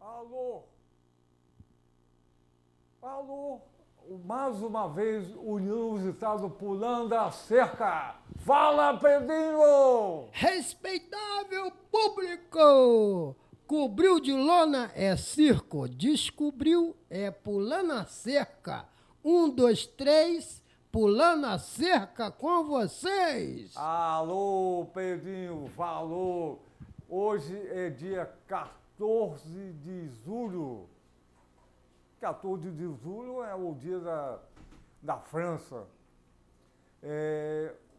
Alô? Alô? Mais uma vez o inusitado pulando a cerca. Fala, Pedrinho! Respeitável público! Cobriu de lona é circo, descobriu é pulando a cerca. 1, 2, 3, pulando a cerca com vocês! Alô, Pedrinho, falou. Hoje é dia 14 de julho. 14 de julho é o dia da França.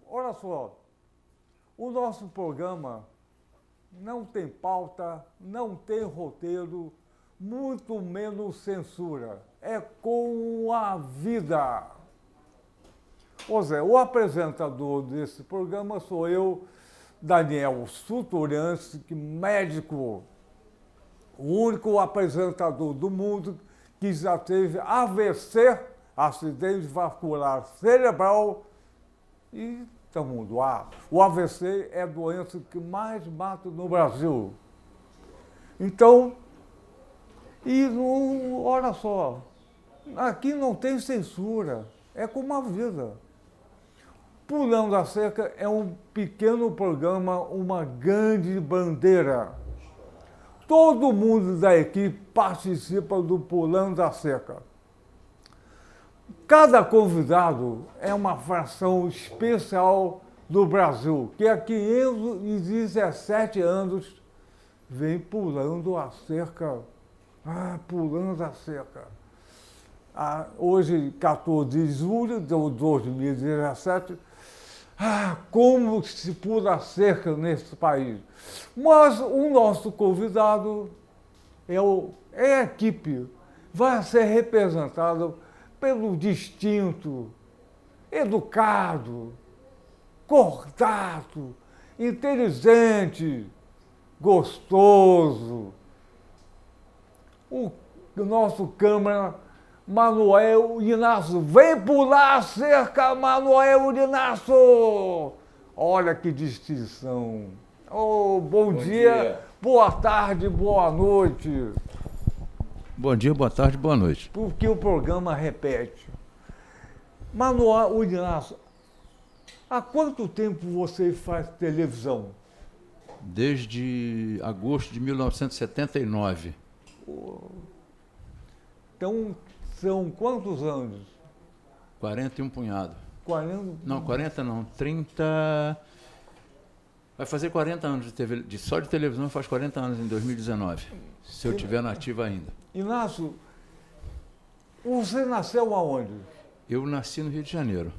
Olha só, o nosso programa não tem pauta, não tem roteiro, muito menos censura. É com a vida. Ô Zé, o apresentador desse programa sou eu, Daniel Suturianski, médico, o único apresentador do mundo que já teve AVC, acidente vascular cerebral, e estamos no ar. O AVC é a doença que mais mata no Brasil. Então, olha só, aqui não tem censura, é como a vida. Pulando a Cerca é um pequeno programa, uma grande bandeira. Todo mundo da equipe participa do Pulando a Cerca. Cada convidado é uma fração especial do Brasil, que há 517 anos vem pulando a cerca. Pulando a cerca. Hoje, 14 de julho de 2017, como se pula a cerca nesse país. Mas o nosso convidado é a equipe, vai ser representado pelo distinto, educado, cordato, inteligente, gostoso. O nosso câmara Manuel Inácio. Vem pular a cerca, Manuel Inácio! Olha que distinção. Oh, bom dia, boa tarde, boa noite. Bom dia, boa tarde, boa noite. Porque o programa repete. Manuel Inácio, há quanto tempo você faz televisão? Desde agosto de 1979. Então, são quantos anos? 40 e um punhado. 40? Não, 40 não, 30... Vai fazer 40 anos de TV, só de televisão faz 40 anos em 2019, se eu estiver nativo ainda. Inácio, você nasceu aonde? Eu nasci no Rio de Janeiro.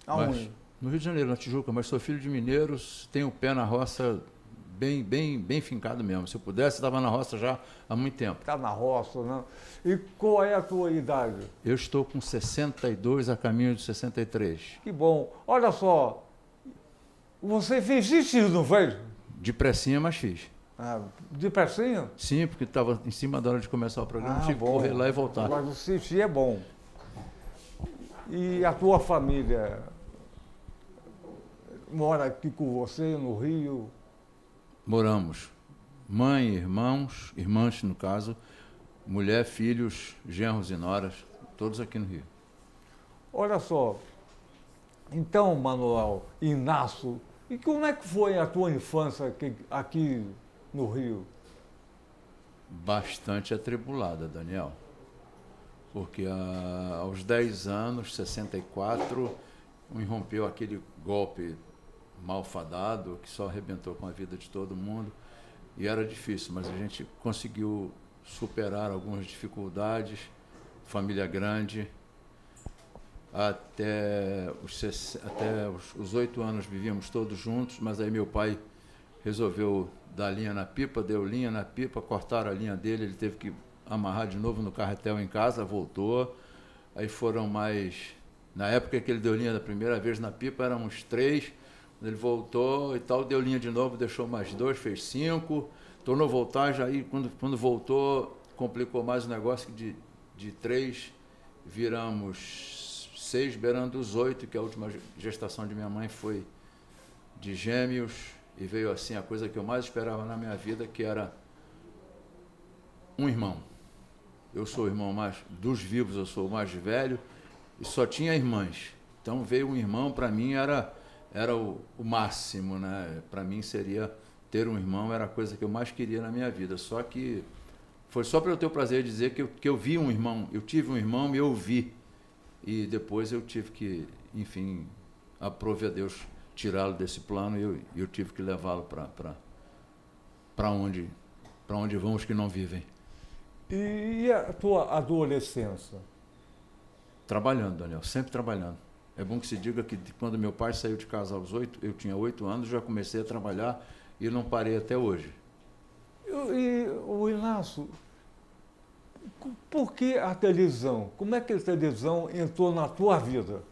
Aonde? No Rio de Janeiro, na Tijuca, mas sou filho de mineiros, tenho o pé na roça bem fincado mesmo. Se eu pudesse, estava na roça já há muito tempo. Está na roça, né? E qual é a tua idade? Eu estou com 62 a caminho de 63. Que bom. Olha só, você fez xixi, não fez? Depressinha, mas fiz. Depressinha? Sim, porque estava em cima da hora de começar o programa, tive que correr lá e voltar. Mas o xixi é bom. E a tua família mora aqui com você, no Rio? Moramos. Mãe, irmãs no caso, mulher, filhos, genros e noras, todos aqui no Rio. Olha só, então, Manuel Inácio, e como é que foi a tua infância aqui no Rio? Bastante atribulada, Daniel. Porque aos 10 anos, 64, me rompeu aquele golpe malfadado que só arrebentou com a vida de todo mundo. E era difícil, mas a gente conseguiu superar algumas dificuldades, família grande. Até os 8 anos vivíamos todos juntos, mas aí meu pai resolveu dar linha na pipa, deu linha na pipa, cortaram a linha dele, ele teve que amarrar de novo no carretel em casa, voltou. Aí foram mais... Na época que ele deu linha da primeira vez na pipa, éramos 3. Quando ele voltou e tal, deu linha de novo, deixou mais 2, fez 5. Tornou a voltar, já aí, quando voltou, complicou mais o negócio, que de 3 viramos 6, beirando os 8, que a última gestação de minha mãe foi de gêmeos, e veio assim a coisa que eu mais esperava na minha vida, que era um irmão. Eu sou o irmão mais dos vivos, eu sou o mais velho, e só tinha irmãs. Então veio um irmão, para mim era o máximo, né? Para mim seria ter um irmão, era a coisa que eu mais queria na minha vida. Só que foi só para eu ter o prazer de dizer que eu vi um irmão, eu tive um irmão e eu vi. E depois eu tive que, enfim, aprove a Deus tirá-lo desse plano e eu tive que levá-lo para onde vão os que não vivem. E a tua adolescência? Trabalhando, Daniel, sempre trabalhando. É bom que se diga que quando meu pai saiu de casa aos 8, eu tinha 8 anos, já comecei a trabalhar e não parei até hoje. E o Inácio, por que a televisão? Como é que a televisão entrou na tua vida?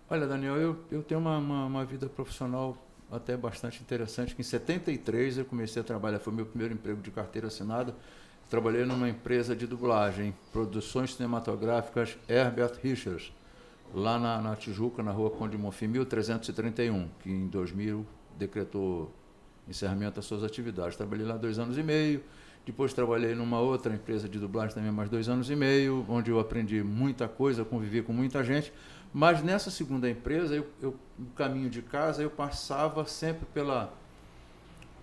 Olha, Daniel, eu tenho uma vida profissional até bastante interessante, que em 73 eu comecei a trabalhar, foi meu primeiro emprego de carteira assinada. Trabalhei numa empresa de dublagem, Produções Cinematográficas Herbert Richards, lá na Tijuca, na rua Conde Monfim, 1331, que em 2000 decretou encerramento das suas atividades. Trabalhei lá 2 anos e meio, depois trabalhei numa outra empresa de dublagem também mais 2 anos e meio, onde eu aprendi muita coisa, convivi com muita gente, mas nessa segunda empresa, no caminho de casa, eu passava sempre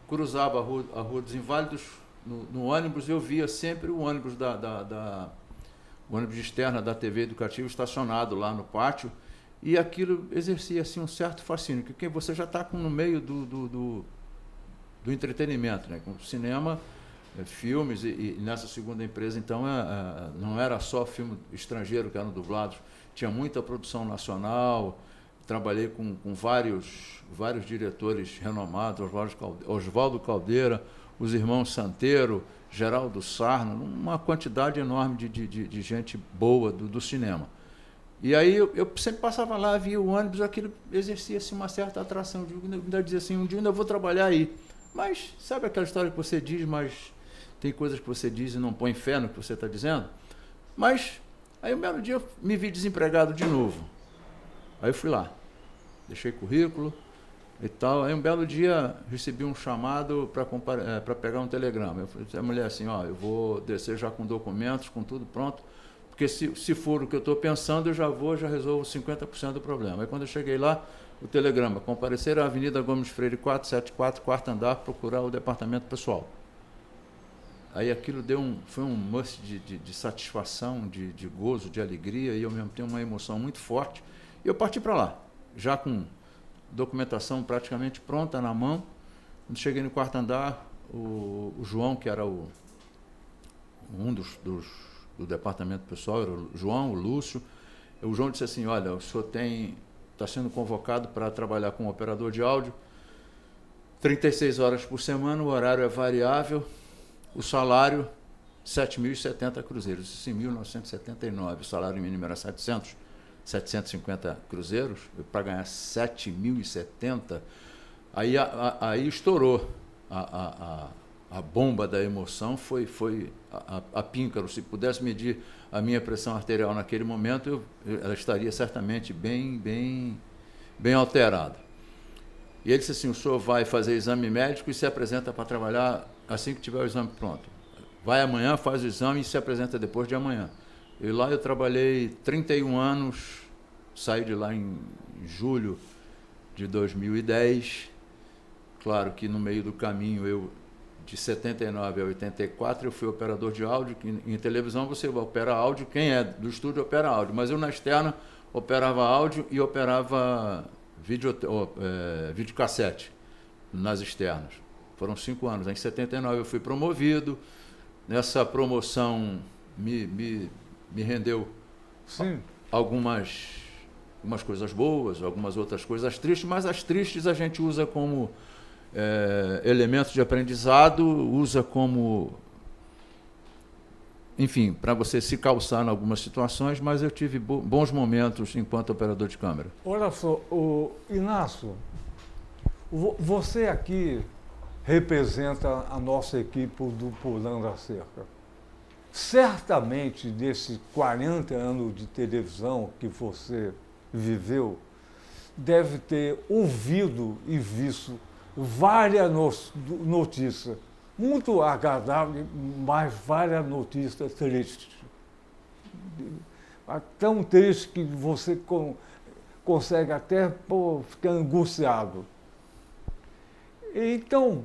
cruzava a rua dos Inválidos, no ônibus, eu via sempre o ônibus o ônibus externa da TV Educativa estacionado lá no pátio, e aquilo exercia assim, um certo fascínio, porque você já está no meio do entretenimento, né? Com cinema, filmes, e nessa segunda empresa, então, não era só filme estrangeiro que eram dublados, tinha muita produção nacional. Trabalhei com vários diretores renomados, Oswaldo Caldeira, os irmãos Santeiro, Geraldo Sarno, uma quantidade enorme de gente boa do cinema. E aí eu sempre passava lá, via o ônibus, aquilo exercia-se uma certa atração. Eu ainda dizia assim, um dia ainda vou trabalhar aí. Mas sabe aquela história que você diz, mas tem coisas que você diz e não põe fé no que você está dizendo? Mas aí um belo dia eu me vi desempregado de novo. Aí eu fui lá, deixei currículo e tal. Aí um belo dia recebi um chamado para pegar um telegrama. Eu falei a mulher assim, eu vou descer já com documentos, com tudo pronto, porque se for o que eu estou pensando, eu já resolvo 50% do problema. Aí quando eu cheguei lá, o telegrama, comparecer à Avenida Gomes Freire 474, quarto andar, procurar o departamento pessoal. Aí aquilo foi um must de satisfação, de gozo, de alegria, e ao mesmo tempo uma emoção muito forte. E eu parti para lá, já com documentação praticamente pronta na mão. Quando cheguei no quarto andar, o João, que era um do departamento pessoal, era o João, o Lúcio. O João disse assim, olha, o senhor está sendo convocado para trabalhar como operador de áudio, 36 horas por semana, o horário é variável, o salário, 7.070 cruzeiros, isso em 1979, o salário mínimo era 750 cruzeiros, para ganhar 7.070, aí estourou a bomba da emoção, foi a píncaro. Se pudesse medir a minha pressão arterial naquele momento, ela estaria certamente bem alterada. E ele disse assim, o senhor vai fazer exame médico e se apresenta para trabalhar assim que tiver o exame pronto. Vai amanhã, faz o exame e se apresenta depois de amanhã. E lá eu trabalhei 31 anos, saí de lá em julho de 2010. Claro que no meio do caminho, de 79 a 84, eu fui operador de áudio. Em televisão você opera áudio, quem é do estúdio opera áudio, mas eu na externa operava áudio e operava videocassete nas externas. Foram 5 anos. Em 79 eu fui promovido. Nessa promoção me rendeu algumas coisas boas, algumas outras coisas tristes, mas as tristes a gente usa como elementos de aprendizado, usa como, enfim, para você se calçar em algumas situações, mas eu tive bons momentos enquanto operador de câmera. Olha só, Inácio, você aqui representa a nossa equipe do Pulando a Cerca. Certamente, desses 40 anos de televisão que você viveu, deve ter ouvido e visto várias notícias muito agradável, mas várias notícias tristes. Tão triste que você consegue até ficar angustiado. Então,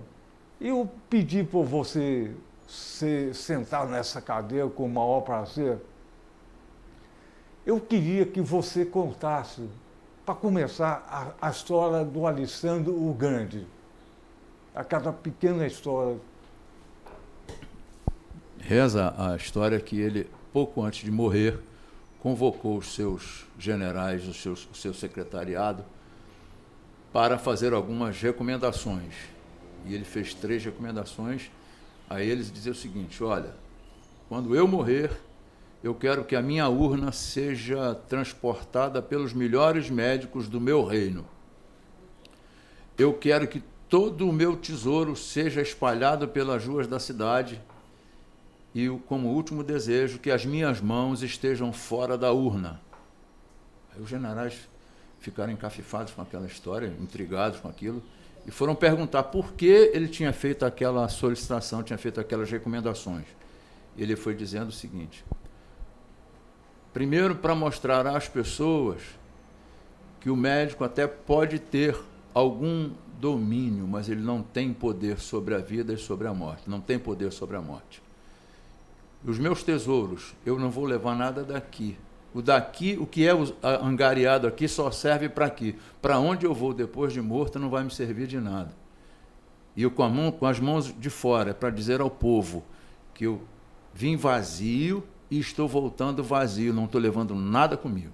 eu pedi para você se sentar nessa cadeira com o maior prazer. Eu queria que você contasse, para começar, a história do Alessandro o Grande. Aquela pequena história. Reza a história que ele, pouco antes de morrer, convocou os seus generais, o seu secretariado, para fazer algumas recomendações. E ele fez 3 recomendações a eles, dizer o seguinte: olha, quando eu morrer, eu quero que a minha urna seja transportada pelos melhores médicos do meu reino. Eu quero que todo o meu tesouro seja espalhado pelas ruas da cidade e, como último desejo, que as minhas mãos estejam fora da urna. Aí os generais ficaram encafifados com aquela história, intrigados com aquilo, e foram perguntar por que ele tinha feito aquela solicitação, tinha feito aquelas recomendações. Ele foi dizendo o seguinte: primeiro, para mostrar às pessoas que o médico até pode ter algum domínio, mas ele não tem poder sobre a vida e sobre a morte, não tem poder sobre a morte. Os meus tesouros, eu não vou levar nada daqui. O daqui, o que é angariado aqui, só serve para aqui. Para onde eu vou depois de morto não vai me servir de nada. E eu com as mãos de fora, para dizer ao povo que eu vim vazio e estou voltando vazio, não estou levando nada comigo.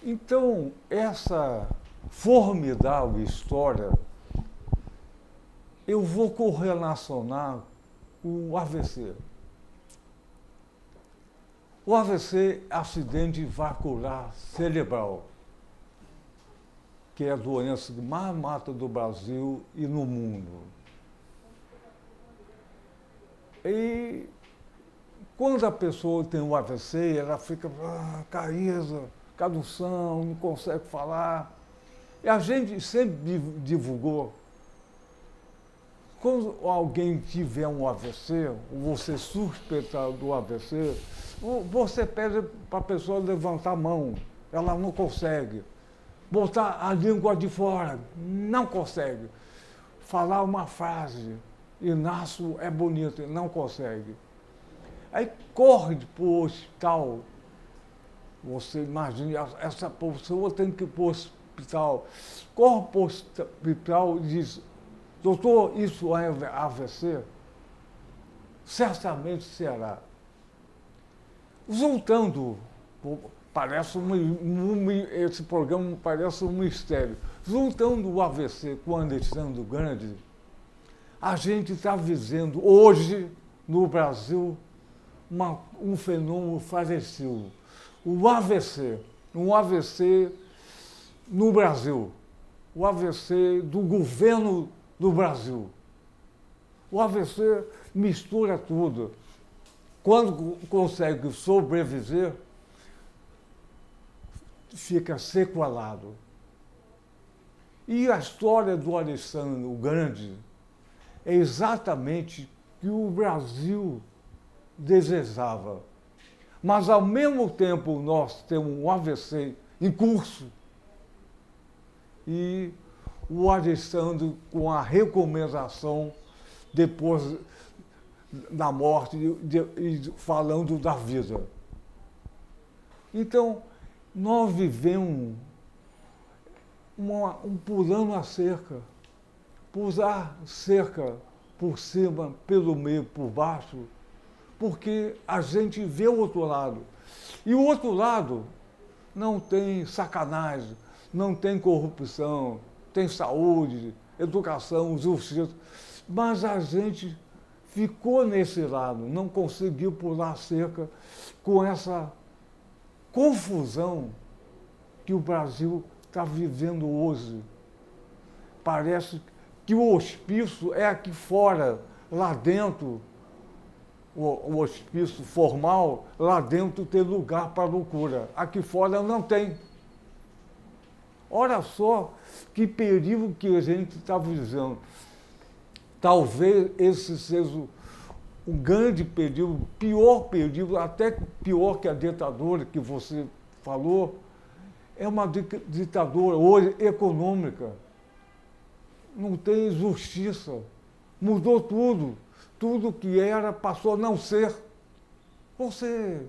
Então, essa formidável história, eu vou correlacionar com o AVC. O AVC é acidente vascular cerebral, que é a doença que mais mata do Brasil e no mundo. E quando a pessoa tem um AVC, ela fica caída, cadução, não consegue falar. E a gente sempre divulgou, quando alguém tiver um AVC, ou você suspeitar do AVC, você pede para a pessoa levantar a mão, ela não consegue. Botar a língua de fora, não consegue. Falar uma frase, Inácio é bonito, não consegue. Aí corre para o hospital. Você imagina, essa pessoa tem que ir para o hospital. Corre para o hospital e diz: doutor, isso é AVC? Certamente será. Juntando, parece esse programa parece um mistério. Juntando o AVC com o Alessandro Grande, a gente está vivendo hoje, no Brasil, um fenômeno falecido. O AVC, um AVC no Brasil, o AVC do governo do Brasil. O AVC mistura tudo. Quando consegue sobreviver, fica sequelado. E a história do Alessandro Grande é exatamente o que o Brasil desejava. Mas, ao mesmo tempo, nós temos um AVC em curso e o Alessandro com a recomendação depois da morte e falando da vida. Então, nós vivemos pulando a cerca, pular cerca por cima, pelo meio, por baixo, porque a gente vê o outro lado. E o outro lado não tem sacanagem, não tem corrupção, tem saúde, educação, justiça, mas a gente ficou nesse lado, não conseguiu pular a cerca com essa confusão que o Brasil está vivendo hoje. Parece que o hospício é aqui fora, lá dentro, o hospício formal, lá dentro tem lugar para loucura. Aqui fora não tem. Olha só que perigo que a gente está vivendo. Talvez esse seja um grande período, pior período, até pior que a ditadura que você falou. É uma ditadura hoje econômica. Não tem justiça. Mudou tudo. Tudo que era passou a não ser. Você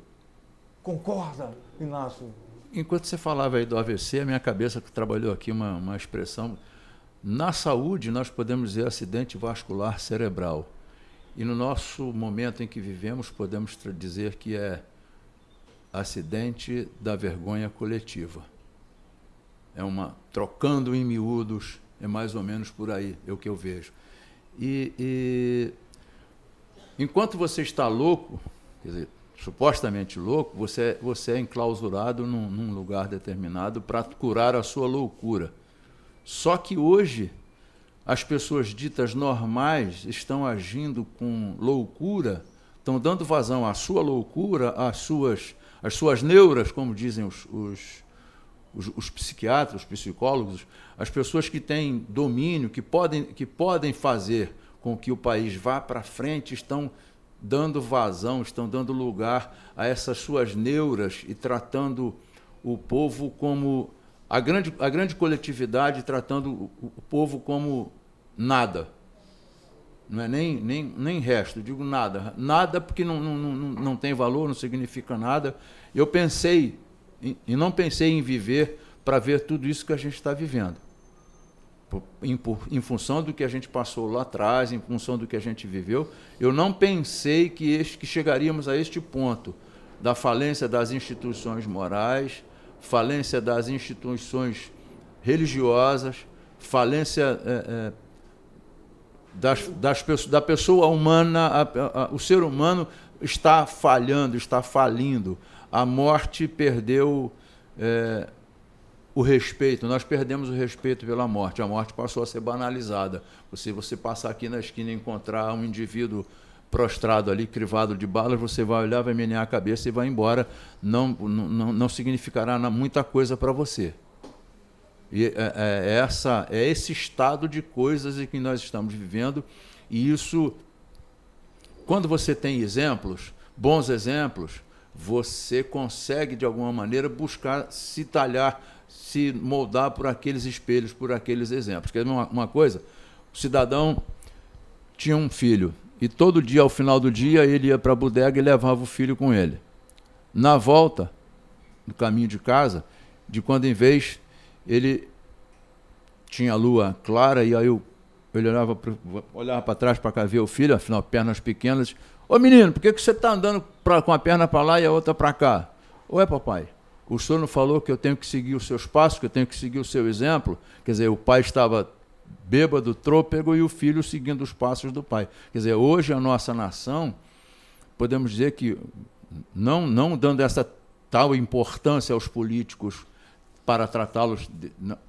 concorda, Inácio? Enquanto você falava aí do AVC, a minha cabeça trabalhou aqui uma expressão. Na saúde, nós podemos dizer acidente vascular cerebral. E no nosso momento em que vivemos, podemos dizer que é acidente da vergonha coletiva. Trocando em miúdos, é mais ou menos por aí, é o que eu vejo. E enquanto você está louco, quer dizer, supostamente louco, você é enclausurado num lugar determinado para curar a sua loucura. Só que hoje, as pessoas ditas normais estão agindo com loucura, estão dando vazão à sua loucura, às suas neuras, como dizem os psiquiatras, os psicólogos, as pessoas que têm domínio, que podem fazer com que o país vá para frente, estão dando vazão, estão dando lugar a essas suas neuras e tratando o povo como a grande coletividade, tratando o povo como nada. Não é nem resto, digo nada. Nada porque não tem valor, não significa nada. Eu pensei, e não pensei em viver para ver tudo isso que a gente está vivendo. Em função do que a gente passou lá atrás, em função do que a gente viveu, eu não pensei que chegaríamos a este ponto da falência das instituições morais, falência das instituições religiosas, falência da pessoa humana. O ser humano está falhando, está falindo. A morte perdeu o respeito, nós perdemos o respeito pela morte. A morte passou a ser banalizada. Se você passar aqui na esquina e encontrar um indivíduo prostrado ali, crivado de balas, você vai olhar, vai menear a cabeça e vai embora. Não significará muita coisa para você. E é esse estado de coisas em que nós estamos vivendo. E isso, quando você tem exemplos, bons exemplos, você consegue, de alguma maneira, buscar se talhar, se moldar por aqueles espelhos, por aqueles exemplos. Quer dizer uma coisa? O cidadão tinha um filho e todo dia, ao final do dia, ele ia para a bodega e levava o filho com ele. Na volta, no caminho de casa, de quando em vez, ele tinha a lua clara e aí ele olhava para trás para cá ver o filho, afinal, pernas pequenas. Ô menino, por que você está andando com a perna para lá e a outra para cá? Ué, papai, o senhor não falou que eu tenho que seguir os seus passos, que eu tenho que seguir o seu exemplo? Quer dizer, o pai estava bêbado, trôpego, e o filho seguindo os passos do pai. Quer dizer, hoje a nossa nação, podemos dizer que, não dando essa tal importância aos políticos para tratá-los,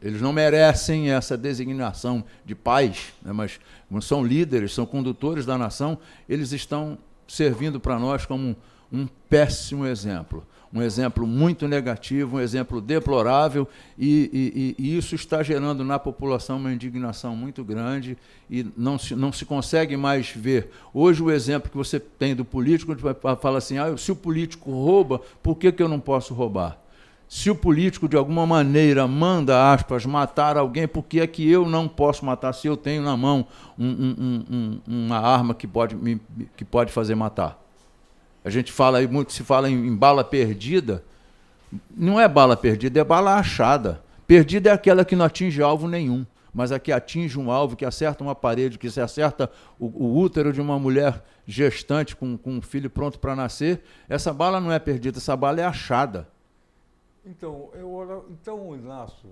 eles não merecem essa designação de pais, né, mas são líderes, são condutores da nação, eles estão servindo para nós como um péssimo exemplo. Um exemplo muito negativo, um exemplo deplorável, e isso está gerando na população uma indignação muito grande e não se consegue mais ver. Hoje o exemplo que você tem do político, a gente fala assim, se o político rouba, por que eu não posso roubar? Se o político, de alguma maneira, manda, aspas, matar alguém, por que é que eu não posso matar se eu tenho na mão uma arma que pode fazer matar? A gente fala aí muito, se fala em bala perdida. Não é bala perdida, é bala achada. Perdida é aquela que não atinge alvo nenhum, mas a que atinge um alvo, que acerta uma parede, que se acerta o útero de uma mulher gestante com um filho pronto para nascer. Essa bala não é perdida, essa bala é achada. Então, Inácio,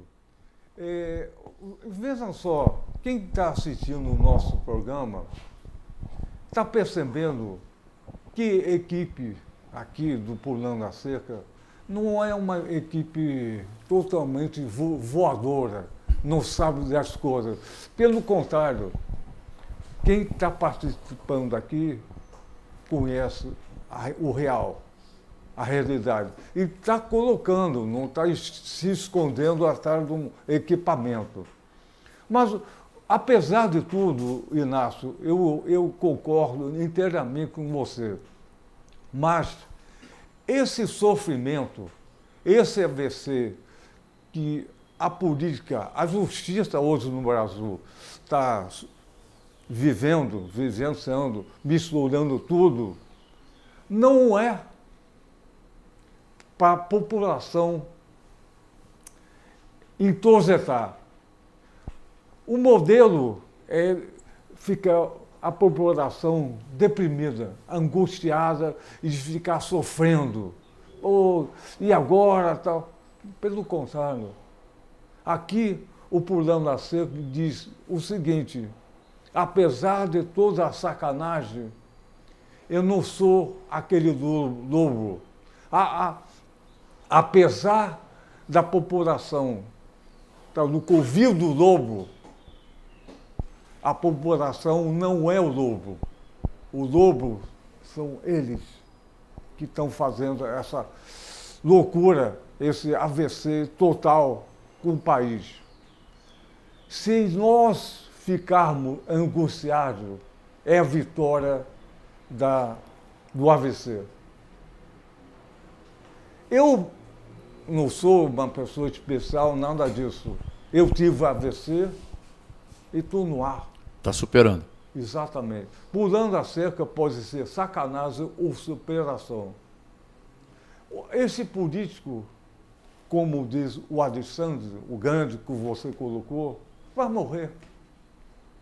vejam só, quem está assistindo o nosso programa está percebendo que a equipe aqui do Pulando a Cerca não é uma equipe totalmente voadora, não sabe das coisas. Pelo contrário, quem está participando aqui conhece o real, a realidade. E está colocando, não está se escondendo atrás de um equipamento. Mas apesar de tudo, Inácio, eu concordo inteiramente com você, mas esse sofrimento, esse AVC que a política, a justiça hoje no Brasil está vivenciando, misturando tudo, não é para a população entorzetar. O modelo fica a população deprimida, angustiada e de ficar sofrendo. E agora tal. Pelo contrário, aqui o Pulando da Cerca diz o seguinte: apesar de toda a sacanagem, eu não sou aquele lobo. Apesar da população estar no covil do lobo, a população não é o lobo. O lobo são eles que estão fazendo essa loucura, esse AVC total com o país. Se nós ficarmos angustiados, é a vitória do AVC. Eu não sou uma pessoa especial, nada disso. Eu tive AVC e estou no ar. Está superando. Exatamente. Pulando a cerca pode ser sacanagem ou superação. Esse político, como diz o Alexandre, o grande que você colocou, vai morrer.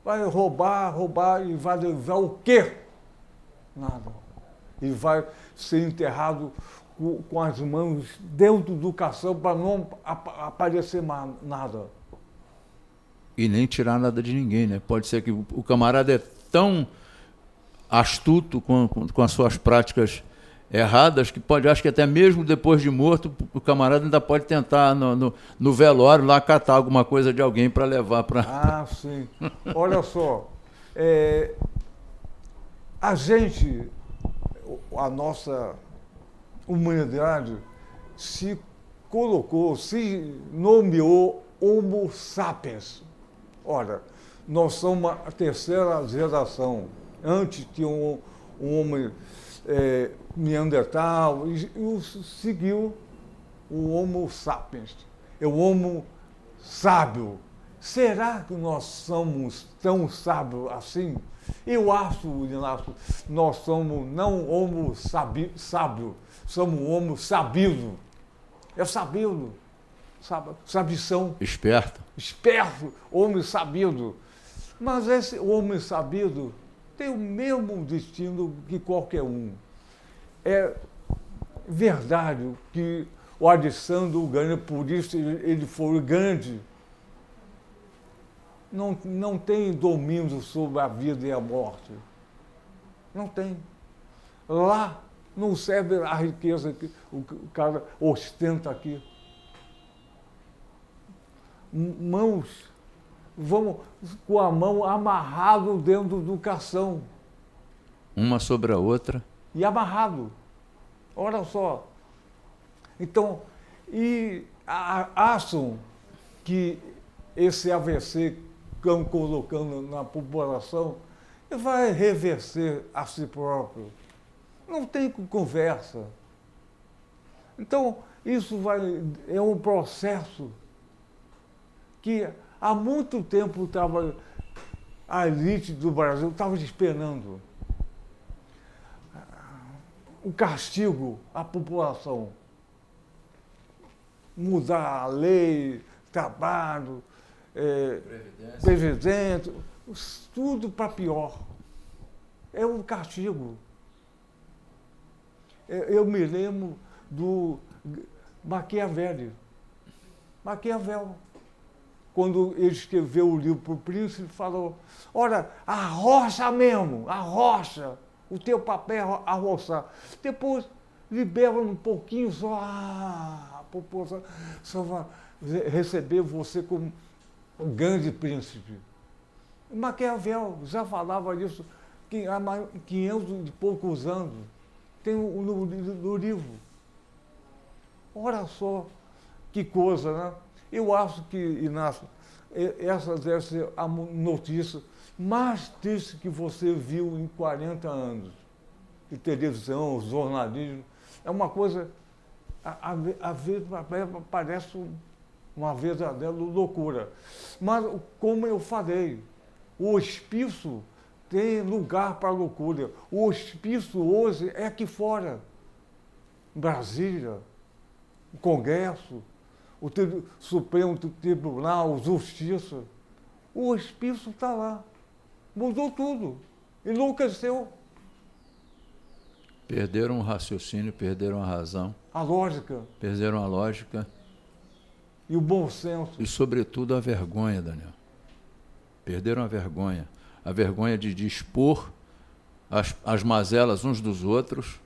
Vai roubar e vai levar o quê? Nada. E vai ser enterrado com as mãos dentro do caixão para não aparecer mais nada. E nem tirar nada de ninguém, né? Pode ser que o camarada é tão astuto com as suas práticas erradas que pode, acho que até mesmo depois de morto, o camarada ainda pode tentar no velório lá catar alguma coisa de alguém para levar para... Ah, sim. Olha só, a nossa humanidade se colocou, se nomeou Homo sapiens. Ora, nós somos a terceira geração. Antes tinha um homem neandertal e seguiu o Homo sapiens. É o Homo sábio. Será que nós somos tão sábios assim? Eu acho, Inácio, nós somos não Homo sábio, somos Homo sabido. É sabido. Sabição. Esperto, homem sabido. Mas esse homem sabido tem o mesmo destino que qualquer um. É verdade que o Alexandre o Grande, por isso ele foi grande, não tem domínio sobre a vida e a morte. Não tem. Lá não serve a riqueza que o cara ostenta aqui. Mãos, vamos com a mão amarrado dentro do cação. Uma sobre a outra. E amarrado. Olha só. Então, acham que esse AVC que estão colocando na população vai reverter a si próprio. Não tem conversa. Então, isso é um processo que há muito tempo a elite do Brasil estava esperando. O castigo à população. Mudar a lei, trabalho, previdência, tudo para pior. É um castigo. Eu me lembro do Maquiavel. Quando ele escreveu o livro para o príncipe, falou: olha, arrocha mesmo, arrocha. O teu papel é arrochar. Depois, libera um pouquinho só. A população só vai receber você como um grande príncipe. Maquiavel já falava disso há 500 e poucos anos. Tem no livro. Olha só que coisa, né? Eu acho que, Inácio, essa deve ser a notícia mais triste que você viu em 40 anos. De televisão, jornalismo. É uma coisa, às vezes parece uma verdadeira loucura. Mas, como eu falei, o hospício tem lugar para loucura. O hospício hoje é aqui fora. Brasília, o Congresso, o Supremo Tribunal, Justiça. O hospício está lá. Mudou tudo. Enlouqueceu. Perderam o raciocínio, perderam a razão. A lógica. Perderam a lógica. E o bom senso. E, sobretudo, a vergonha, Daniel. Perderam a vergonha. A vergonha de expor as mazelas uns dos outros.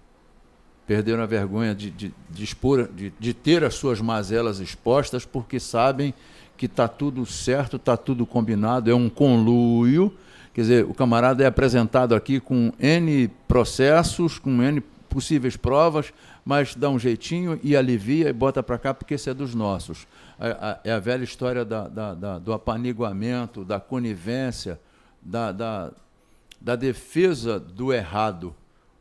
Perderam a vergonha de expor, de ter as suas mazelas expostas, porque sabem que está tudo certo, está tudo combinado, é um conluio. Quer dizer, o camarada é apresentado aqui com N processos, com N possíveis provas, mas dá um jeitinho e alivia e bota para cá porque esse é dos nossos. É a velha história do apaniguamento, da conivência, da defesa do errado.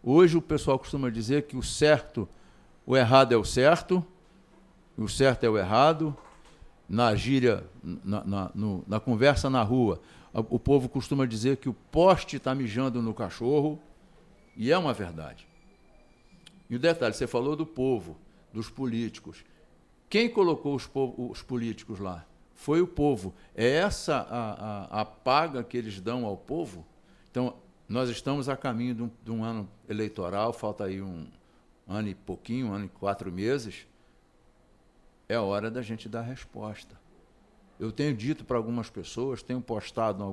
Hoje o pessoal costuma dizer que o errado é o certo é o errado. Na gíria, na conversa na rua, o povo costuma dizer que o poste está mijando no cachorro, e é uma verdade. E o detalhe, você falou do povo, dos políticos. Quem colocou os políticos lá? Foi o povo. É essa a paga que eles dão ao povo? Então, nós estamos a caminho de um ano eleitoral, falta aí um ano e pouquinho, 1 ano e 4 meses. É a hora da gente dar resposta. Eu tenho dito para algumas pessoas, tenho postado em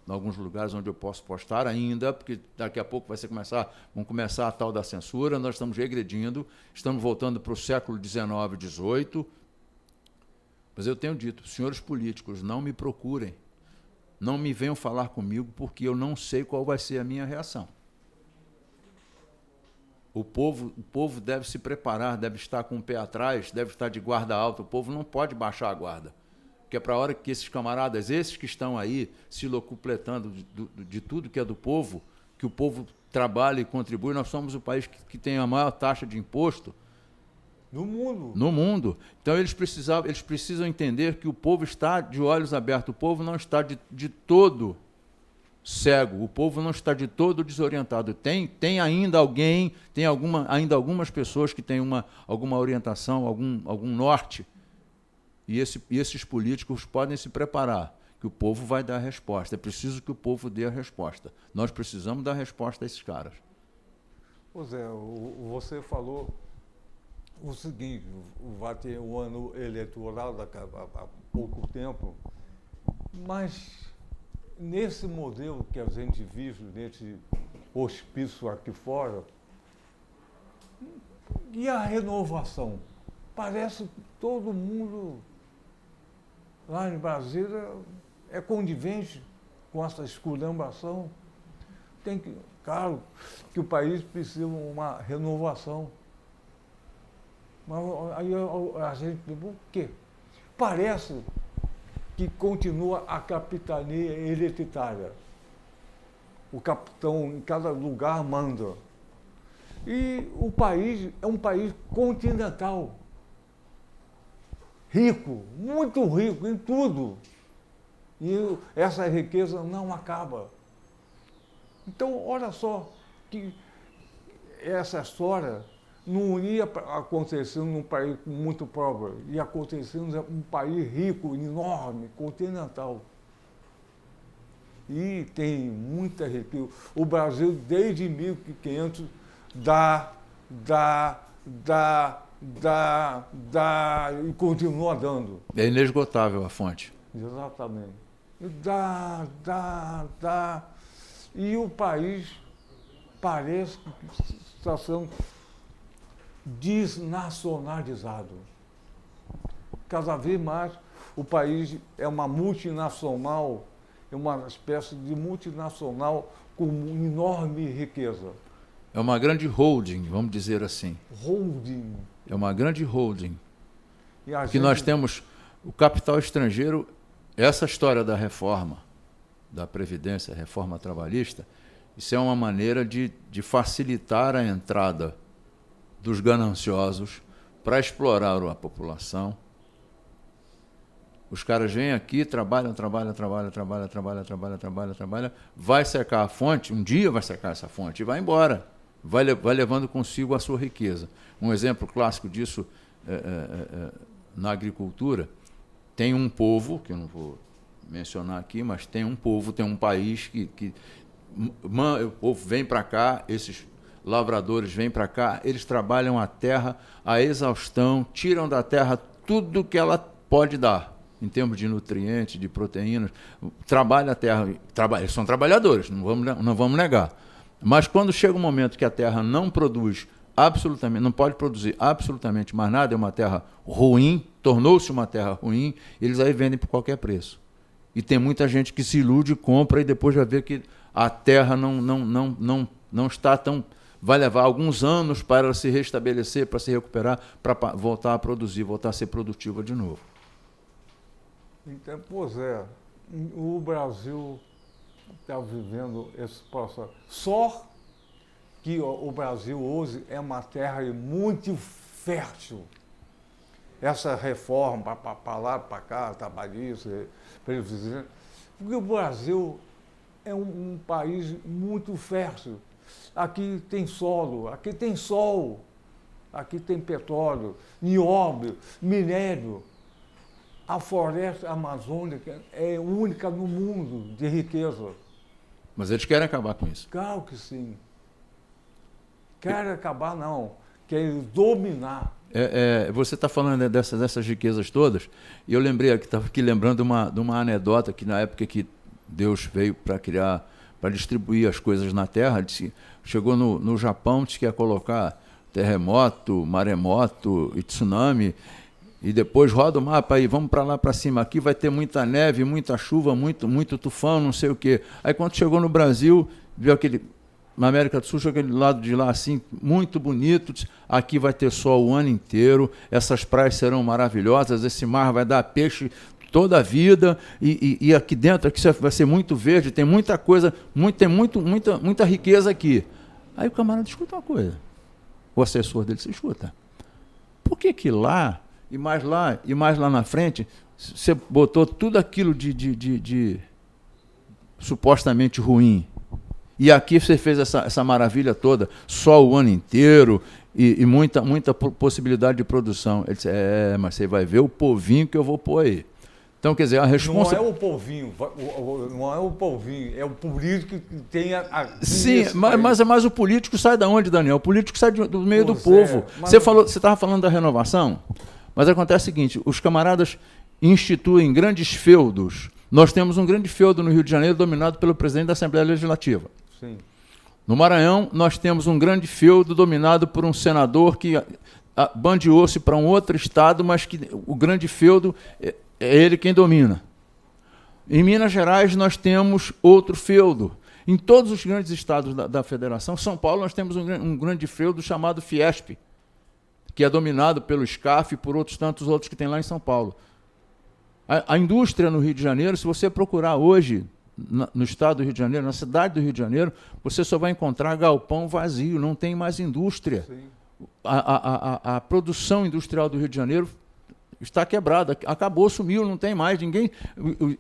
alguns lugares onde eu posso postar ainda, porque daqui a pouco vão começar a tal da censura, nós estamos regredindo, estamos voltando para o século XIX, XVIII. Mas eu tenho dito, senhores políticos, não me procurem, não me venham falar comigo, porque eu não sei qual vai ser a minha reação. O povo deve se preparar, deve estar com o pé atrás, deve estar de guarda alta, o povo não pode baixar a guarda. Porque é para a hora que esses camaradas, esses que estão aí se locupletando de tudo que é do povo, que o povo trabalha e contribui, nós somos o país que tem a maior taxa de imposto no mundo. No mundo. Então eles precisam entender que o povo está de olhos abertos, o povo não está de todo cego, o povo não está de todo desorientado. Tem ainda alguém, ainda algumas pessoas que têm alguma orientação, algum norte. E esses políticos podem se preparar, que o povo vai dar a resposta. É preciso que o povo dê a resposta. Nós precisamos dar resposta a esses caras. Pois é, você falou o seguinte, vai ter um ano eleitoral daqui a pouco tempo, mas nesse modelo que a gente vive, nesse hospício aqui fora, e a renovação? Parece que todo mundo lá em Brasília é conivente com essa esculhambação. Claro que o país precisa de uma renovação. Mas aí a gente pergunta, por quê? Parece que continua a capitania hereditária. O capitão em cada lugar manda. E o país é um país continental. Rico, muito rico em tudo. E essa riqueza não acaba. Então, olha só, que essa história não ia acontecendo num país muito pobre, ia acontecendo num país rico, enorme, continental. E tem muita riqueza. O Brasil, desde 1500, dá e continua dando. É inesgotável a fonte. Exatamente. Dá. E o país parece que está sendo desnacionalizado. Cada vez mais o país é uma multinacional, é uma espécie de multinacional com enorme riqueza. É uma grande holding, vamos dizer assim. Holding. É uma grande holding. E que nós temos, o capital estrangeiro essa história da reforma, da Previdência, reforma trabalhista, isso é uma maneira de facilitar a entrada dos gananciosos para explorar a população. Os caras vêm aqui, trabalham, vai secar a fonte, um dia vai secar essa fonte e vai embora, vai levando consigo a sua riqueza. Um exemplo clássico disso na agricultura, tem um povo, que eu não vou mencionar aqui, mas tem um povo, tem um país que o povo vem para cá, esses lavradores vêm para cá, eles trabalham a terra à exaustão, tiram da terra tudo que ela pode dar, em termos de nutrientes, de proteínas, trabalha a terra, eles são trabalhadores, não vamos negar. Mas quando chega um momento que a terra não produz absolutamente, não pode produzir absolutamente mais nada, é uma terra ruim, tornou-se uma terra ruim, eles aí vendem por qualquer preço. E tem muita gente que se ilude, compra e depois vai ver que a terra não está tão... Vai levar alguns anos para ela se restabelecer, para se recuperar, para voltar a produzir, voltar a ser produtiva de novo. Então, pois é, o Brasil está vivendo esse processo. Só que o Brasil hoje é uma terra muito fértil. Essa reforma para lá, para cá, trabalhista, previdência, porque o Brasil é um país muito fértil. Aqui tem solo, aqui tem sol, aqui tem petróleo, nióbio, minério. A floresta amazônica é única no mundo de riqueza. Mas eles querem acabar com isso. Claro que sim. Querem acabar, não. Querem dominar. Você está falando dessas riquezas todas, e eu lembrei, estava aqui lembrando de uma anedota que na época que Deus veio para distribuir as coisas na Terra, chegou no Japão, disse que ia colocar terremoto, maremoto e tsunami, e depois roda o mapa aí, vamos para lá para cima, aqui vai ter muita neve, muita chuva, muito tufão, não sei o quê. Aí quando chegou no Brasil, viu na América do Sul, chegou aquele lado de lá assim, muito bonito, disse, aqui vai ter sol o ano inteiro, essas praias serão maravilhosas, esse mar vai dar peixe toda a vida, e aqui dentro aqui vai ser muito verde, tem muita coisa, tem muita riqueza aqui. Aí o camarada escuta uma coisa, o assessor dele se escuta. Por que lá, e mais lá na frente, você botou tudo aquilo de supostamente ruim, e aqui você fez essa maravilha toda, sol o ano inteiro, e muita possibilidade de produção. Ele disse, mas você vai ver o povinho que eu vou pôr aí. Então, quer dizer, a resposta... Não é o povinho, é o político que tem Sim, mas o político sai da onde, Daniel? O político sai do meio do povo. Você estava falando da renovação, mas acontece o seguinte, os camaradas instituem grandes feudos. Nós temos um grande feudo no Rio de Janeiro dominado pelo presidente da Assembleia Legislativa. Sim. No Maranhão, nós temos um grande feudo dominado por um senador que bandeou-se para um outro estado, mas que o grande feudo é ele quem domina. Em Minas Gerais, nós temos outro feudo. Em todos os grandes estados da federação, São Paulo, nós temos um grande feudo chamado Fiesp, que é dominado pelo SCAF e por tantos outros que tem lá em São Paulo. A indústria no Rio de Janeiro, se você procurar hoje, no estado do Rio de Janeiro, na cidade do Rio de Janeiro, você só vai encontrar galpão vazio, não tem mais indústria. A produção industrial do Rio de Janeiro está quebrada, acabou, sumiu, não tem mais ninguém.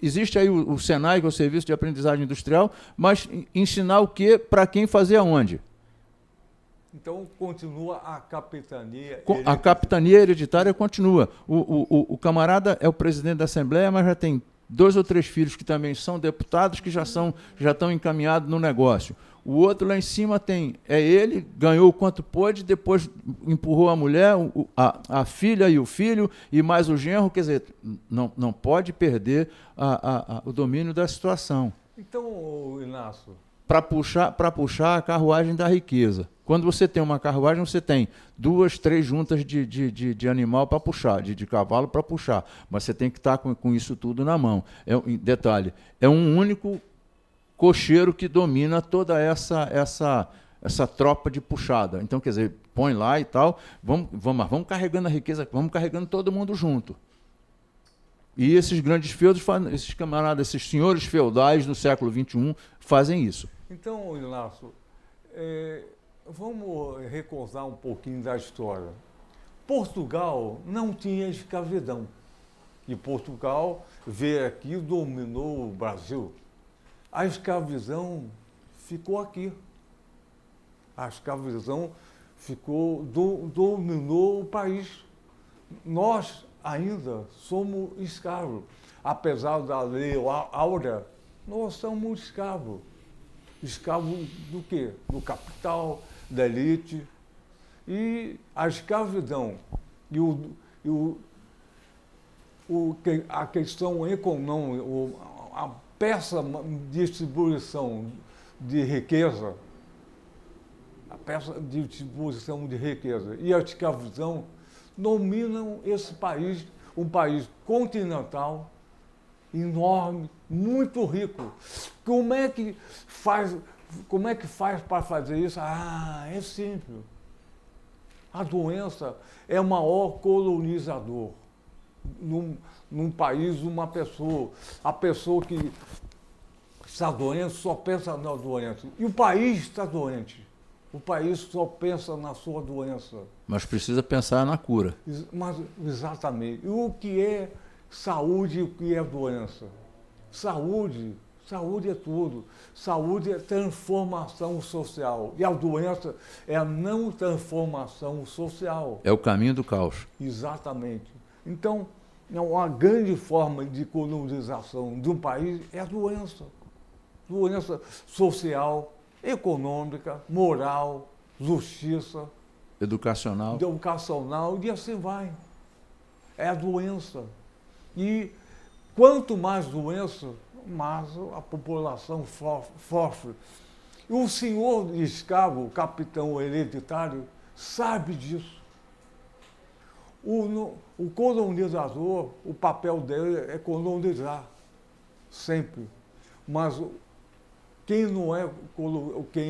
Existe aí o Senai, que é o Serviço de Aprendizagem Industrial, mas ensinar o quê, para quem, fazer aonde? Então continua a capitania. A capitania hereditária continua. O camarada é o presidente da Assembleia, mas já tem 2 ou 3 filhos que também são deputados, que já estão encaminhados no negócio. O outro lá em cima é ele, ganhou o quanto pôde, depois empurrou a mulher, a filha e o filho, e mais o genro. Quer dizer, não pode perder o domínio da situação. Então, Inácio... Para puxar a carruagem da riqueza. Quando você tem uma carruagem, você tem 2, 3 juntas de animal para puxar, de cavalo para puxar. Mas você tem que estar com isso tudo na mão. Detalhe, é um único cocheiro que domina toda essa tropa de puxada. Então, quer dizer, põe lá e tal, vamos carregando a riqueza, vamos carregando todo mundo junto. E esses grandes feudos, esses camaradas, esses senhores feudais no século XXI fazem isso. Então, Inácio, vamos recordar um pouquinho da história. Portugal não tinha escravidão. E Portugal veio aqui e dominou o Brasil. A escravidão ficou aqui. A escravidão dominou o país. Nós ainda somos escravos. Apesar da lei áurea, nós somos escravos. Escravos do quê? Do capital, da elite. E a escravidão e a questão econômica, a peça de distribuição de riqueza, e a escravidão dominam esse país, um país continental, enorme, muito rico. Como é que faz para fazer isso? É simples. A doença é o maior colonizador. Num país, uma pessoa. A pessoa que está doente só pensa na doença. E o país está doente. O país só pensa na sua doença. Mas precisa pensar na cura. Mas, exatamente. E o que é saúde e o que é doença? Saúde é tudo. Saúde é transformação social. E a doença é a não transformação social. É o caminho do caos. Exatamente. Então, uma grande forma de colonização de um país é a doença. Doença social, econômica, moral, justiça, educacional e assim vai. É a doença. E quanto mais doença, mais a população sofre. E o senhor escravo, o capitão hereditário, sabe disso. O colonizador, o papel dele é colonizar, sempre. Mas quem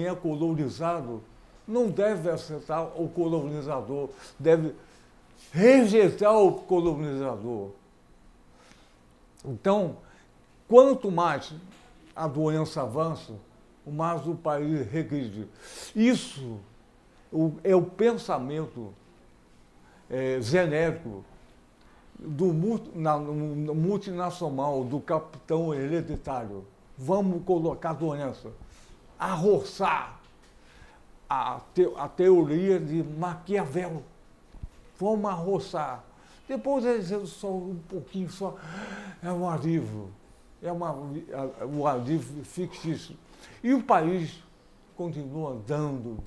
é colonizado não deve aceitar o colonizador, deve rejeitar o colonizador. Então, quanto mais a doença avança, mais o país regride. Isso é o pensamento genérico do multinacional, do capitão hereditário. Vamos colocar doença, arroçar a teoria de Maquiavel. Vamos arroçar. Depois só um pouquinho, só é um alívio. Um alívio fictício. E o país continua dando,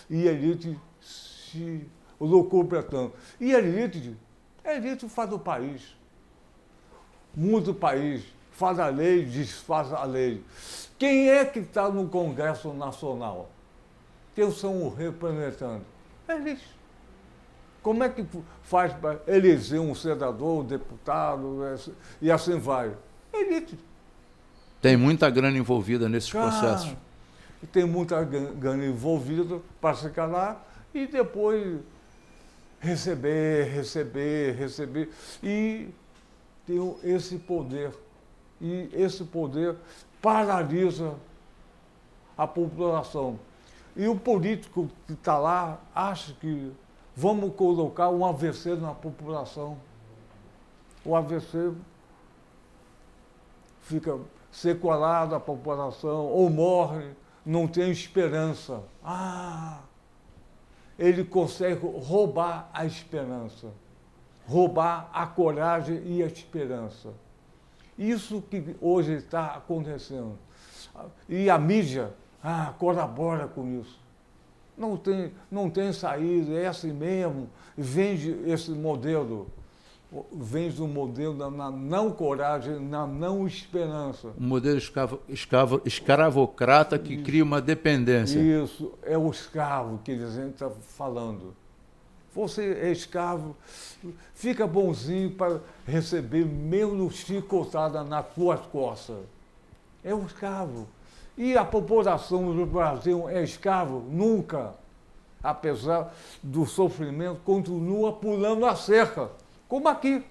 e a elite se loucura tanto. E a elite faz o país. Muda o país. Faz a lei, desfaz a lei. Quem é que está no Congresso Nacional? Quem são os representantes? Eles. Como é que faz para eleger um senador, um deputado, e assim vai? Elite. Tem muita grana envolvida nesses processos. Tem muita grana envolvida para ficar lá e depois receber. E tem esse poder. E esse poder paralisa a população. E o político que está lá acha que vamos colocar um AVC na população. O AVC fica sequelado a população, ou morre, não tem esperança. Ele consegue roubar a esperança, roubar a coragem e a esperança. Isso que hoje está acontecendo. E a mídia colabora com isso. Não tem saída, é assim mesmo. Vende esse modelo. Vende um modelo na não coragem, na não esperança. Um modelo escravocrata que cria uma dependência. Isso, é o escravo que a gente está falando. Você é escravo, fica bonzinho para receber menos chicotada nas tuas costas. É um escravo. E a população do Brasil é escravo? Nunca. Apesar do sofrimento, continua pulando a cerca. Como aqui.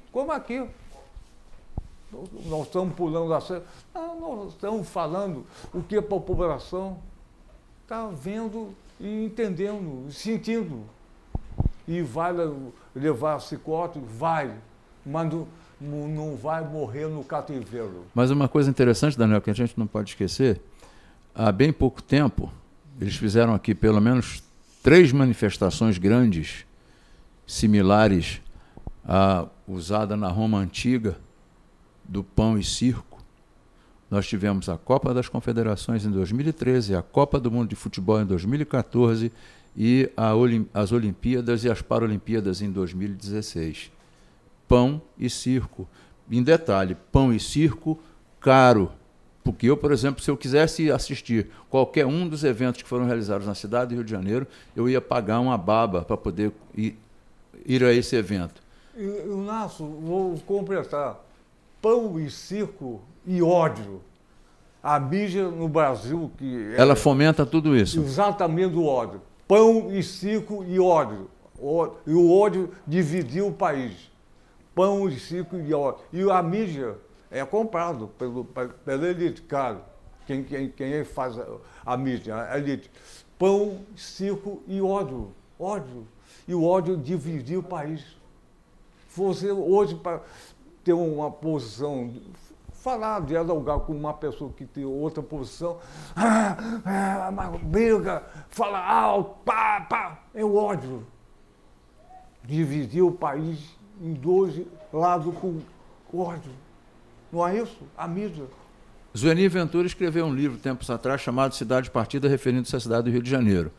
nós estamos pulando a cerca. Nós estamos falando o que a população está vendo e entendendo, sentindo. E vai levar a cicote? Vai, mas não vai morrer no cativeiro. Mas uma coisa interessante, Daniel, que a gente não pode esquecer, há bem pouco tempo, eles fizeram aqui pelo menos 3 manifestações grandes, similares à usada na Roma Antiga, do pão e circo. Nós tivemos a Copa das Confederações em 2013, a Copa do Mundo de Futebol em 2014 e as Olimpíadas e as Paralimpíadas em 2016. Pão e circo. Em detalhe, pão e circo caro. Porque eu, por exemplo, se eu quisesse assistir qualquer um dos eventos que foram realizados na cidade do Rio de Janeiro, eu ia pagar uma baba para poder ir a esse evento. Inácio, vou completar. Pão e circo e ódio. A mídia no Brasil... Ela fomenta tudo isso. Exatamente o ódio. Pão e circo e ódio. E o ódio dividiu o país. Pão e circo e ódio. E a mídia é comprado pela elite, claro. Quem faz a mídia, a elite. Pão, circo e ódio. Ódio. E o ódio dividiu o país. Você hoje, para ter uma posição, falar, dialogar com uma pessoa que tem outra posição, briga, fala alto, pá, é o ódio. Dividiu o país em 2 lados com ódio. Não é isso? A mídia. Zueni Ventura escreveu um livro tempos atrás chamado Cidade Partida, referindo-se à cidade do Rio de Janeiro.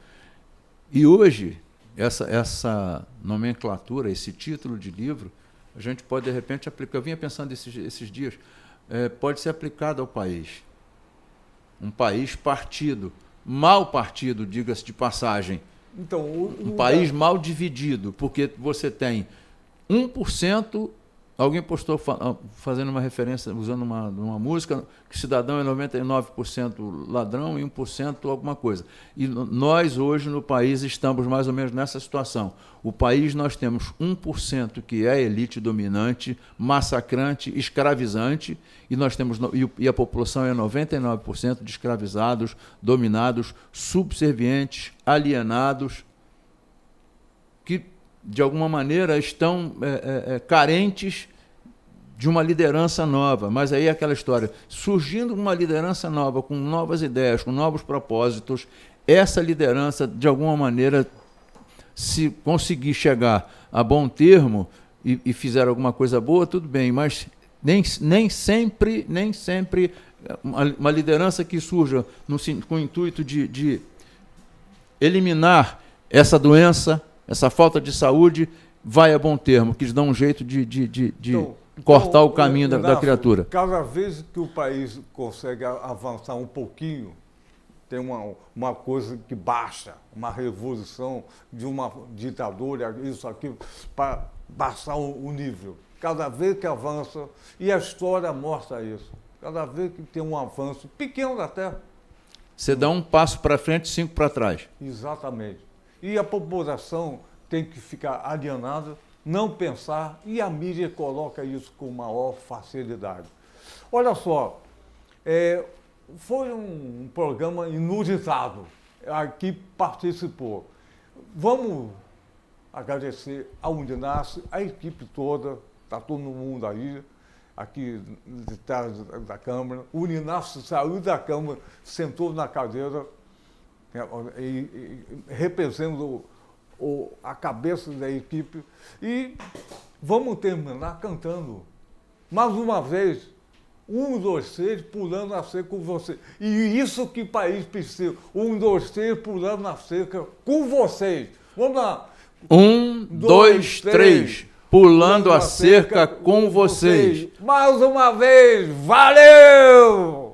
E hoje, essa nomenclatura, esse título de livro, a gente pode, de repente, aplicar. Eu vinha pensando esses dias, pode ser aplicado ao país. Um país partido, mal partido, diga-se de passagem. Então, um país mal dividido, porque você tem 1%. Alguém postou fazendo uma referência, usando uma música, que cidadão é 99% ladrão e 1% alguma coisa. E nós, hoje, no país, estamos mais ou menos nessa situação. O país, nós temos 1% que é a elite dominante, massacrante, escravizante, e, e a população é 99% de escravizados, dominados, subservientes, alienados, que de alguma maneira estão carentes de uma liderança nova. Mas aí é aquela história, surgindo uma liderança nova, com novas ideias, com novos propósitos, essa liderança, de alguma maneira, se conseguir chegar a bom termo e fizer alguma coisa boa, tudo bem, mas nem sempre uma liderança que surja com o intuito de eliminar essa doença, essa falta de saúde, vai a bom termo, que eles dão um jeito de cortar o caminho da criatura. Cada vez que o país consegue avançar um pouquinho, tem uma coisa que baixa, uma revolução de uma ditadura, isso aqui, para baixar o nível. Cada vez que avança, e a história mostra isso, cada vez que tem um avanço, pequeno até. Você dá um passo para frente, 5 para trás. Exatamente. E a população tem que ficar alienada, não pensar, e a mídia coloca isso com maior facilidade. Olha só, foi um programa inusitado, aqui participou. Vamos agradecer ao Uninasce, a equipe toda, está todo mundo aí, aqui de trás da Câmara. O Uninasce saiu da Câmara, sentou na cadeira, representando a cabeça da equipe, e vamos terminar cantando. Mais uma vez, 1, 2, 3, pulando a cerca com você. E isso que o país precisa. 1, 2, 3, pulando a cerca com vocês. Vamos lá. 1, 2, 3, pulando a cerca com vocês. Mais uma vez, valeu!